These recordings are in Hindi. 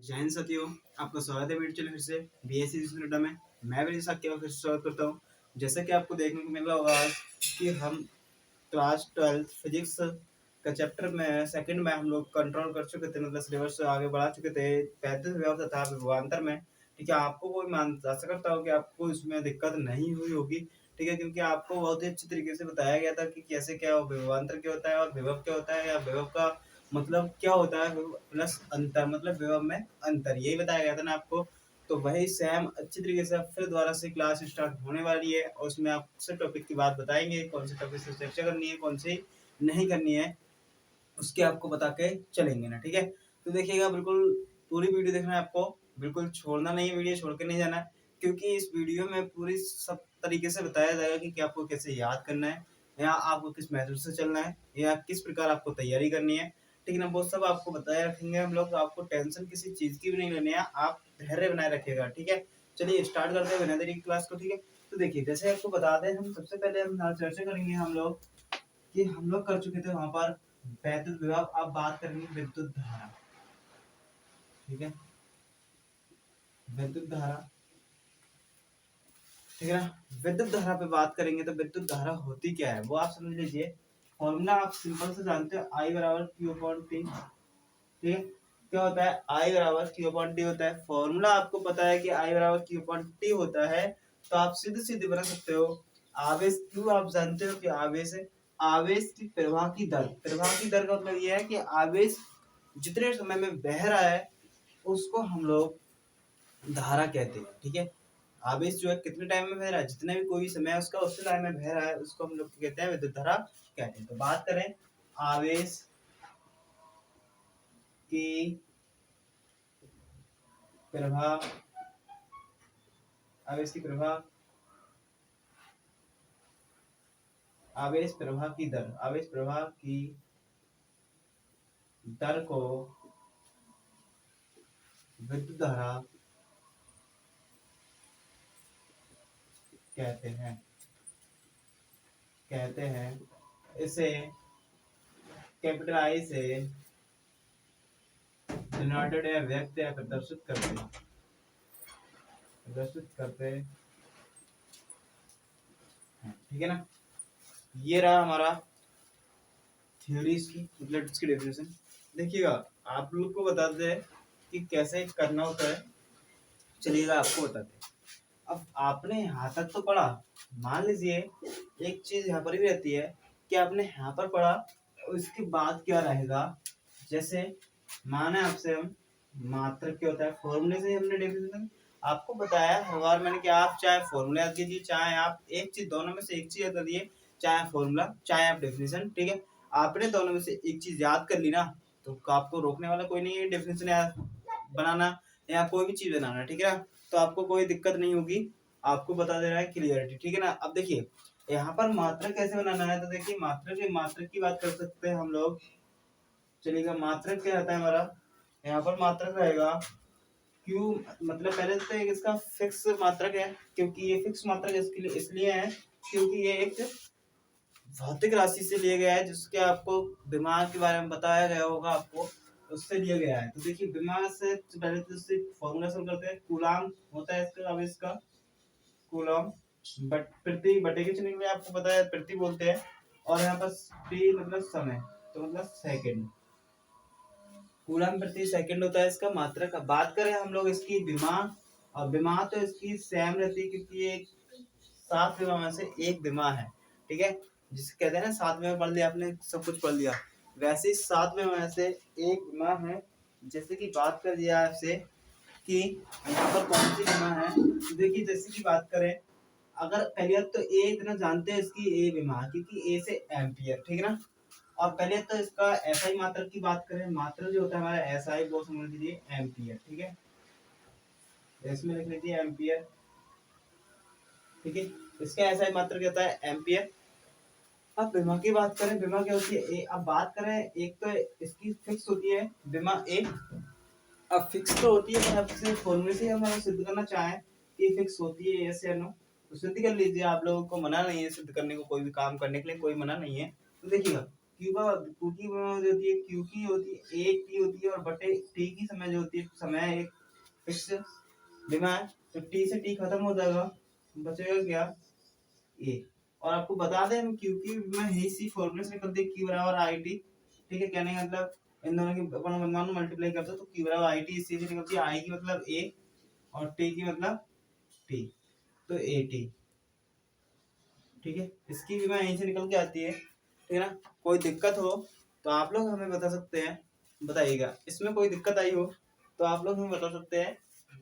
जय हिंद साथियों, आपका स्वागत है मेरे चैनल फिर से बीएससी नोएडा में। मैं भी साथ फिर से स्वागत करता हूँ। जैसा कि आपको देखने को मिल रहा होगा आज कि हम क्लास 12 फिजिक्स का चैप्टर में सेकंड में हम लोग कंट्रोल कर चुके थे, मतलब सिलेबस आगे बढ़ा चुके थे वैद्युत व्यवस्था तथा विभवांतर में। ठीक है, आपको कोई आशा करता हूँ कि आपको इसमें दिक्कत नहीं हुई होगी। ठीक है, क्योंकि आपको बहुत ही अच्छी तरीके से बताया गया था कि कैसे क्या विभवांतर क्या होता है और विभव क्या होता है, या विभव का मतलब क्या होता है, प्लस अंतर मतलब विभव में अंतर, यही बताया गया था ना आपको। तो वही सेम अच्छी तरीके से फिर दोबारा से क्लास स्टार्ट होने वाली है और उसमें आपसे टॉपिक की बात बताएंगे, कौन से टॉपिक से चर्चा करनी है, कौन सी नहीं करनी है, उसके आपको बता के चलेंगे ना। ठीक है, तो देखिएगा, बिल्कुल पूरी वीडियो देखना है आपको, बिल्कुल छोड़ना नहीं है, वीडियो छोड़ के नहीं जाना है, क्योंकि इस वीडियो में पूरी सब तरीके से बताया जाएगा कि आपको कैसे याद करना है, या आपको किस मेथड से चलना है, या किस प्रकार आपको तैयारी करनी है। ठीक है ना, वो सब आपको बताए रखेंगे हम लोग। आपको टेंशन किसी चीज की भी नहीं लेनी है, आप धैर्य बनाए रखिएगा। ठीक है, चलिए स्टार्ट करते हैं बिना देरी की क्लास को। ठीक है, तो देखिए, जैसे आपको बता दें, हम सबसे पहले हम चर्चा करेंगे हम लोग कि हम लोग कर चुके थे वहां पर वैद्युत विभव। अब बात करेंगे विद्युत धारा। ठीक है, विद्युत धारा, ठीक है ना। विद्युत धारा पे बात करेंगे तो विद्युत धारा होती क्या है वो आप समझ लीजिए। फॉर्मूला आप सिंपल से जानते हो, आई बराबर क्यू अपॉन टी। ठीक है, क्या होता है, आई बराबर क्यू अपॉन टी होता है। फॉर्मूला आपको पता है कि आई बराबर क्यू अपॉन टी होता है, तो आप सीधे सीधे बना सकते हो। आवेश क्यू आप जानते हो कि आवेश है, आवेश की प्रवाह की दर। प्रवाह की दर का मतलब यह है कि आवेश जितने समय में बह रहा है उसको हम लोग धारा कहते हैं। ठीक है, आवेश जो है कितने टाइम में बह रहा है, जितने भी कोई समय है उसका उस टाइम में बह रहा है, उसको हम लोग कहते हैं विद्युत धारा कहते हैं। तो बात करें आवेश की प्रवाह, आवेश की प्रवाह, आवेश प्रवाह की दर, आवेश प्रवाह की दर को विद्युत धारा कहते हैं, कहते हैं। इसे कैपिटल आई से डिनोटेड या व्यक्त या प्रदर्शित करते हैं, प्रदर्शित करते हैं। ठीक है ना, ये रहा हमारा थ्योरीज की, मतलब इसकी डेफिनेशन। देखिएगा, आप लोग को बताते हैं कि कैसे करना होता है। चलिएगा, आपको बताते हैं। अब आपने यहाँ तक तो पढ़ा, मान लीजिए एक चीज यहाँ पर भी रहती है कि आपने यहाँ पर पढ़ा, उसके बाद क्या रहेगा। जैसे माने आपसे हम मात्रक क्या होता है, फॉर्मूले से हमने डेफिनेशन आपको बताया हर बार मैंने कि आप चाहे फॉर्मूला याद कीजिए, चाहे आप एक चीज, दोनों में से एक चीज याद करिए, चाहे फॉर्मूला चाहे आप डेफिनेशन। ठीक है, आपने दोनों में से एक चीज याद कर ली ना, तो आपको रोकने वाला कोई नहीं है डेफिनेशन याद बनाना या कोई भी चीज बनाना। ठीक है ना, तो आपको कोई दिक्कत नहीं होगी, आपको बता दे रहा है क्लियरिटी। ठीक है ना, अब देखिए यहाँ पर मात्रक कैसे बनाना है, तो देखिए मात्रक की बात कर सकते हैं हम लोग। चलिएगा, मात्रक क्या रहता है हमारा, यहाँ पर मात्रक रहेगा क्यू, मतलब पहले तो एक इसका फिक्स मात्रक है, क्योंकि ये फिक्स मात्रक इसके लिए इसलिए है क्योंकि ये एक भौतिक राशि से लिया गया है, जिसके आपको दिमाग के बारे में बताया गया होगा आपको, उससे लिया गया है। तो देखिए, दिमाग से पहले तो इससे फॉर्मूला शुरू करते हैं। कूलाम होता है इसका, अब इसका कूलम, बट प्रति बटे के चिन्ह में आपको पता है प्रति बोलते हैं, और यहाँ पर टी मतलब समय, तो मतलब सेकंड, कूलम प्रति सेकंड होता है इसका मात्रक। अब बात करें हम लोग इसकी विमा, और विमा तो इसकी सेम रहती है, क्योंकि ये 7 विमा में से एक विमा है। ठीक है, जिसे कहते हैं ना 7 विमा पढ़ लिया आपने, सब कुछ पढ़ लिया, वैसे ही 7 विमा में से एक विमा है। जैसे कि बात कर दिया आपसे कि यहाँ पर कौन सी विमा है, तो देखिए जैसे कि बात करें, अगर पहले तो ए इतना जानते हैं इसकी ए विमा, क्योंकि ए से एम्पियर। ठीक है ना, और पहले तो इसका एसआई मात्रक की बात करें, मात्रक जो होता है हमारा एसआई वो समझ लीजिए एम्पियर। ठीक है, इसमें लिख लीजिए एम्पियर। ठीक है, इसका एसआई मात्रक क्या होता है, एम्पियर। अब विमा की बात करें, विमा क्या होती है, ए। अब बात करें, एक तो इसकी फिक्स होती है विमा ए। अब फिक्स तो होती है, पर आपसे फॉर्मूले से हम अगर सिद्ध करना चाहें कि फिक्स होती है यस या नो, तो सिद्ध कर लीजिए। आप लोगों को मना नहीं है सिद्ध करने को, कोई भी काम करने के लिए कोई मना नहीं है। तो देखिएगा, क्यू का क्यू की जो होती है, क्यू की होती है, ए टी होती है, और बटे टी की समय जो होती है, समय एक फिक्स विमा है, तो टी से टी खत्म हो जाएगा, बचेगा क्या, ए। और आपको बता दें हम क्यू की में ही सी फॉर्मूले से निकलती है, क्यू बराबर आई टी, ठीक है, कहने का मतलब इन दोनों की अपन मनमानो मल्टीप्लाई करते हैं तो क्यू बराबर आई टी, सी से निकलती है आई की मतलब ए, और टी की मतलब टी, तो ए टी, ठीक है। इसकी भी मैं यहीं से निकल के आती है, ठीक है ना। कोई दिक्कत हो तो आप लोग हमें बता सकते हैं, बताइएगा। इसमें कोई दिक्कत आई हो तो आप लोग हमें बता सकते हैं,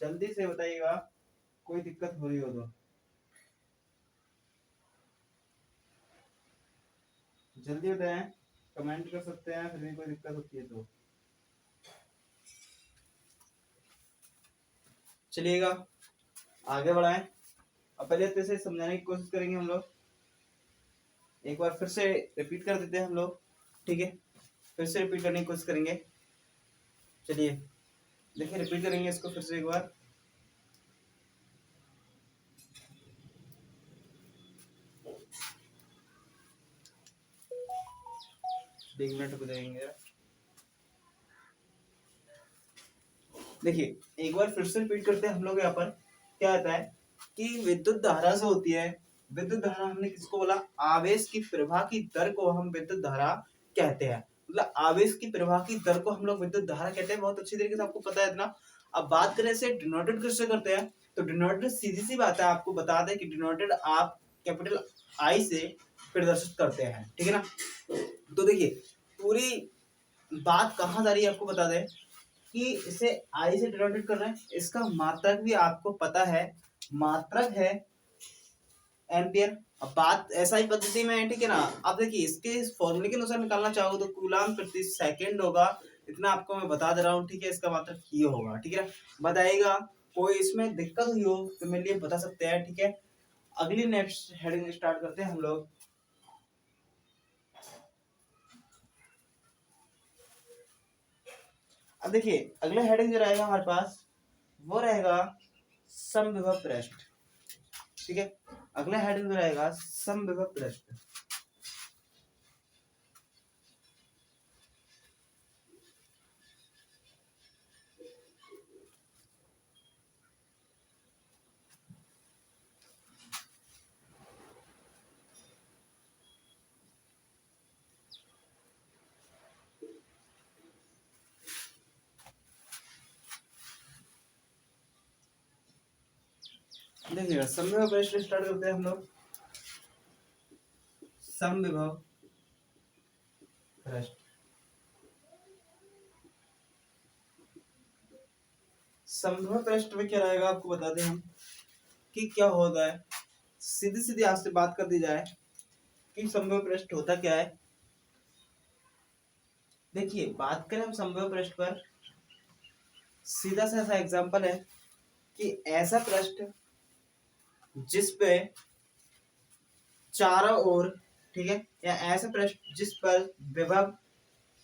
जल्दी से बताइएगा, कोई दिक्कत हो रही हो तो जल्दी बताएं, कमेंट कर सकते हैं, फिर भी कोई दिक्कत होती है तो चलिएगा आगे बढ़ाएं। अब पहले अच्छे से समझाने की कोशिश करेंगे हम लोग, एक बार फिर से रिपीट कर देते हैं हम लोग, ठीक है, फिर से रिपीट करने की कोशिश करेंगे। चलिए देखिए, रिपीट करेंगे इसको फिर से एक बार। एक मिनट रुक जाएंगे, देखिए एक बार फिर से रिपीट करते हैं हम लोग। यहाँ पर क्या आता है कि विद्युत धारा से होती है, विद्युत धारा हमने किसको बोला, आवेश की प्रवाह की दर को हम विद्युत धारा कहते हैं, मतलब आवेश की प्रवाह की दर को हम लोग विद्युत धारा कहते हैं, बहुत अच्छी तरीके से आपको पता है इतना। अब बात करें से डिनोटेड किससे करते हैं, तो डिनोटेड सीधी सी बात है, आपको बता दें कि डिनोटेड आप कैपिटल आई से प्रदर्शित करते हैं, ठीक है ना। तो देखिए पूरी बात कहाँ जा रही है, आपको बता दें कि इसे आई से डिनोटेड कर रहे हैं, इसका मात्रक भी आपको पता है, मात्रक है एम्पियर। अब बात ऐसा ही पद्धति में है, ठीक है ना। अब देखिए इसके इस फॉर्मूले के अनुसार निकालना चाहो तो कूलाम प्रति सेकंड होगा, इतना आपको मैं बता दे रहा हूँ, ठीक है। इसका मात्रक ये होगा, ठीक है, बताइएगा। कोई इसमें दिक्कत हुई हो तो मेरे लिए बता सकते हैं, ठीक है। अगली नेक्स्ट हेडिंग स्टार्ट करते हैं हम लोग। अब देखिए अगला हेडिंग जो रहेगा हमारे पास वो रहेगा समविभव पृष्ठ, ठीक है। अगला हेडिंग जो रहेगा समविभव पृष्ठ। देखिए समविभव पृष्ठ स्टार्ट करते हैं हम लोग। समविभव पृष्ठ, समविभव पृष्ठ में क्या रहेगा आपको बता दें हम कि क्या होता है। सीधी सीधी आपसे बात कर दी जाए कि समविभव पृष्ठ होता क्या है। देखिए बात करें हम समविभव पृष्ठ पर, सीधा सा ऐसा एग्जांपल है कि ऐसा पृष्ठ जिस पे चारों ओर, ठीक है, या ऐसा पृष्ठ जिस पर विभव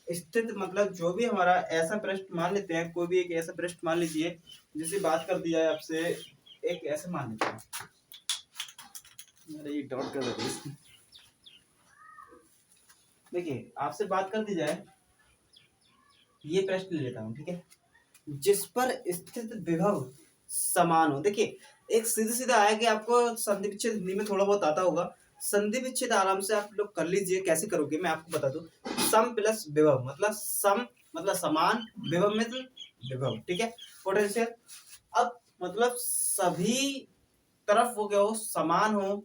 स्थित, मतलब जो भी हमारा ऐसा पृष्ठ मान लेते हैं, कोई भी एक ऐसा पृष्ठ मान लीजिए जिससे बात कर दिया है आपसे, एक ऐसे मान लेते हैं, अरे ये डॉट कर देते हैं। देखिए आपसे बात कर दी जाए, ये प्रश्न ले लेता हूँ, ठीक है, जिस पर स्थित विभव समान हो। देखिए एक सीधा सीधा आया कि आपको संधि विच्छेद हिंदी में थोड़ा बहुत आता होगा, संधि विच्छेद आराम से आप लोग कर लीजिए। कैसे करोगे मैं आपको बता दूं, सम प्लस विभव मतलब सम मतलब समान, विभव में विभव, ठीक है, पोटेंशियल। अब मतलब सभी तरफ वो क्या हो, समान हो,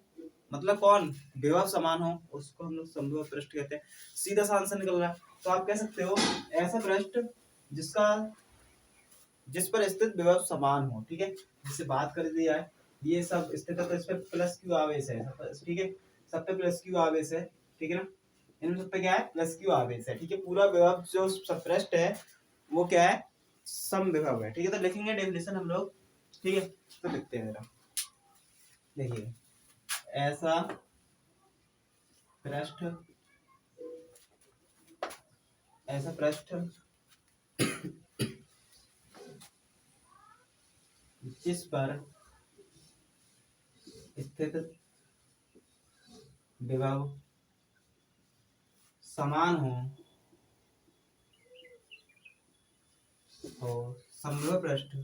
मतलब कौन, विभव समान हो, उसको हम लोग समविभव पृष्ठ कहते हैं। सीधा सा आंसर निकल रहा है, तो आप कह सकते हो ऐसा पृष्ठ जिसका जिस पर स्थित विभव समान हो, ठीक है, जिससे बात कर दी जाए। ये सब स्थित है तो इस पे प्लस क्यू आवेश है, ठीक है, सब पे प्लस क्यू आवेश है, ठीक है ना। इन सब पे क्या है, प्लस क्यू आवेश है, ठीक है। पूरा विभव जो सपृष्ठ है वो क्या है, समविभव है, ठीक है। तो लिखेंगे डेफिनेशन हम लोग, ठीक है, तो लिखते हैं जरा। देखिए ऐसा पृष्ठ, ऐसा पृष्ठ जिस पर स्थित विभव समान हो और समभुज पृष्ठ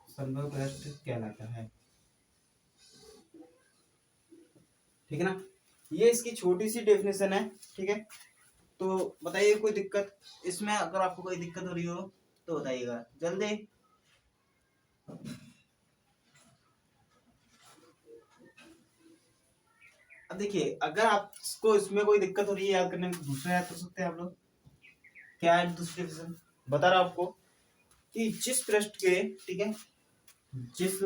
समभुज पृष्ठ कहलाता है। ठीक है ना, ये इसकी छोटी सी डेफिनेशन है। ठीक है, तो बताइए कोई दिक्कत इसमें, अगर आपको कोई दिक्कत हो रही हो तो बताइएगा जल्दी। अब देखिए, अगर आपको इसमें कोई दिक्कत हो रही है याद करने में, दूसरा याद कर सकते हैं आप लोग। क्या है दूसरी डेफिनेशन, बता रहा हूं आपको कि जिस पृष्ठ के, ठीक है, जिस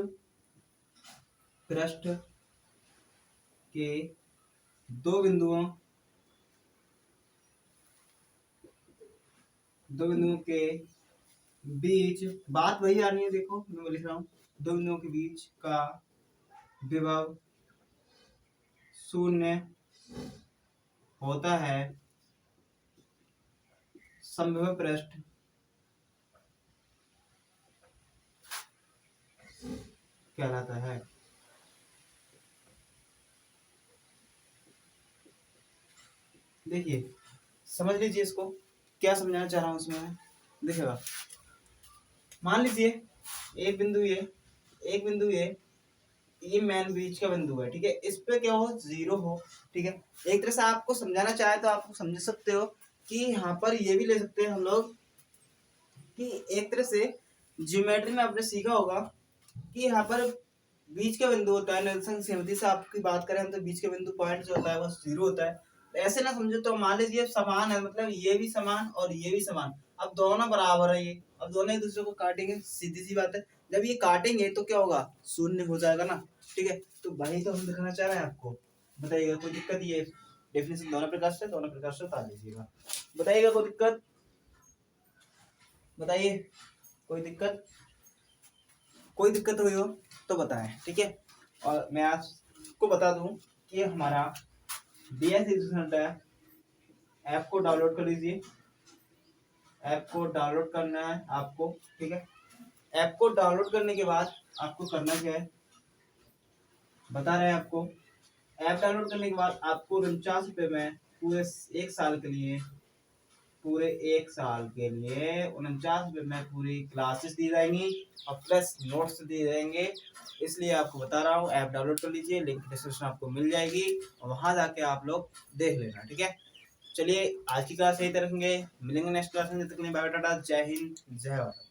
पृष्ठ के दो बिंदुओं के बीच, बात वही आनी है, देखो मैं लिख रहा हूं, दो बिंदुओं के बीच का विभव शून्य होता है, समविभव पृष्ठ कहलाता है। देखिए समझ लीजिए इसको, क्या समझाना चाह रहा हूं इसमें मैं। देखिएगा, मान लीजिए एक बिंदु ये, एक बिंदु ये मेन बीच का बिंदु है। ठीक है, इस पे क्या हो, जीरो हो। ठीक है, एक तरह से आपको समझाना चाहे तो आप समझ सकते हो कि यहाँ पर ये भी ले सकते हैं हम लोग कि एक तरह से ज्योमेट्री में आपने सीखा होगा कि यहाँ पर बीच का बिंदु होता है, निरसन सहमति से आपकी बात करें हम तो बीच का बिंदु पॉइंट जो होता है वो जीरो होता है। तो ऐसे ना समझो, तो मान लीजिए समान है, मतलब ये भी समान और ये भी समान, अब दोनों बराबर है, ये अब दोनों एक दूसरे को काटेंगे, सीधी सी बात है। जब ये काटेंगे तो क्या होगा, शून्य हो जाएगा ना। ठीक है, तो वही तो हम दिखाना चाह रहे हैं आपको। बताइएगा कोई दिक्कत, ये डेफिनेशन दोनों प्रकार से बता लीजिएगा। बताइएगा कोई दिक्कत, बताइए कोई दिक्कत, कोई दिक्कत हुई हो तो बताएं। ठीक है, और मैं आपको बता दूं कि हमारा BS एजुकेशन ऐप को डाउनलोड कर लीजिए। ऐप को डाउनलोड करना है आपको। ठीक है, ऐप को डाउनलोड करने के बाद आपको करना क्या है बता रहे हैं आपको। ऐप डाउनलोड करने के बाद आपको 49 रुपये में पूरे एक साल के लिए, पूरे एक साल के लिए 49 रुपये में पूरी क्लासेस दी जाएंगी और प्लस नोट्स दिए जाएंगे। इसलिए आपको बता रहा हूँ, ऐप डाउनलोड कर लीजिए, लिंक डिस्क्रिप्शन आपको मिल जाएगी और वहां जाके आप लोग देख लेना। ठीक है, चलिए आज की क्लास यही तक रखेंगे, मिलेंगे नेक्स्ट क्लास में। जब तक के लिए बाय टाटा, जय हिंद जय भारत।